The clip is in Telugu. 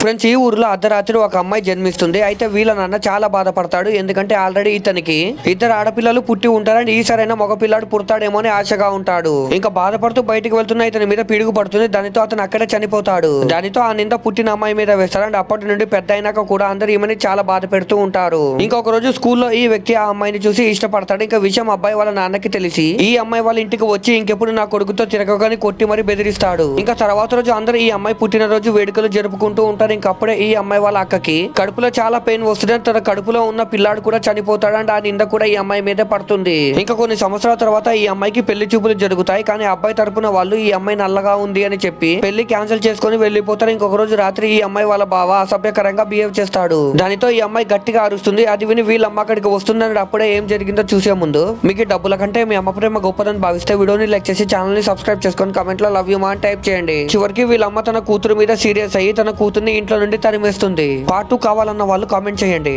ఫ్రెండ్స్, ఈ ఊర్లో అర్ధరాత్రి ఒక అమ్మాయి జన్మిస్తుంది. అయితే వీళ్ళ నాన్న చాలా బాధపడతాడు. ఎందుకంటే ఆల్రెడీ ఇతనికి ఇద్దరు ఆడపిల్లలు పుట్టి ఉంటారని ఈసారైనా మగ పిల్లాడు పుడతాడేమో అని ఆశగా ఉంటాడు. ఇంకా బాధపడుతూ బయటికి వెళ్తున్న ఇతని మీద పిడుగు పడుతుంది. దానితో అతను అక్కడే చనిపోతాడు. దానితో ఆ నింద పుట్టిన అమ్మాయి మీద వేస్తాడు. అప్పటి నుండి పెద్ద అయినాక కూడా అందరు ఈమెని చాలా బాధ పెడుతూ ఉంటారు. ఇంకొక రోజు స్కూల్లో ఈ వ్యక్తి ఆ అమ్మాయిని చూసి ఇష్టపడతాడు. ఇంకా విషయం అబ్బాయి వాళ్ళ నాన్నకి తెలిసి ఈ అమ్మాయి వాళ్ళ ఇంటికి వచ్చి ఇంకెప్పుడు నా కొడుకుతో తిరగగాని కొట్టి మరి బెదిరిస్తాడు. ఇంకా తర్వాత రోజు అందరూ ఈ అమ్మాయి పుట్టినరోజు వేడుకలు జరుపుకుంటూ ఉంటారు. ఇంకప్పుడే ఈ అమ్మాయి వాళ్ళ అక్కకి కడుపులో చాలా పెయిన్ వస్తుంది. తన కడుపులో ఉన్న పిల్లాడు కూడా చనిపోతాడు. అండ్ ఆ నింద కూడా ఈ అమ్మాయి మీదే పడుతుంది. ఇంకా కొన్ని సంవత్సరాల తర్వాత ఈ అమ్మాయికి పెళ్లి చూపులు జరుగుతాయి. కానీ అబ్బాయి తరపున వాళ్ళు ఈ అమ్మాయి నల్లగా ఉంది అని చెప్పి పెళ్లి క్యాన్సిల్ చేసుకుని వెళ్లిపోతారు. ఇంకొక రోజు రాత్రి ఈ అమ్మాయి వాళ్ళ బావ అసభ్యకరంగా బిహేవ్ చేస్తాడు. దానితో ఈ అమ్మాయి గట్టిగా అరుస్తుంది. అది విని వీళ్ళ అమ్మ అక్కడికి వస్తుందని అప్పుడే ఏం జరిగిందో చూసే ముందు మీకు డబ్బుల కంటే మీ అమ్మ ప్రేమ గొప్పదని భావిస్తే వీడియోని లైక్ చేసి ఛానల్ ని సబ్స్క్రైబ్ చేసుకొని కమెంట్ లో లవ్ యూ మా అని టైప్ చేయండి. చివరికి వీళ్ళ అమ్మ తన కూతురు మీద సీరియస్ అయ్యి తన కూతుర్ని ఇంట్లో నుండి తరిమేస్తుంది. పార్ట్ 2 కావాలన్న వాళ్ళు కామెంట్ చేయండి.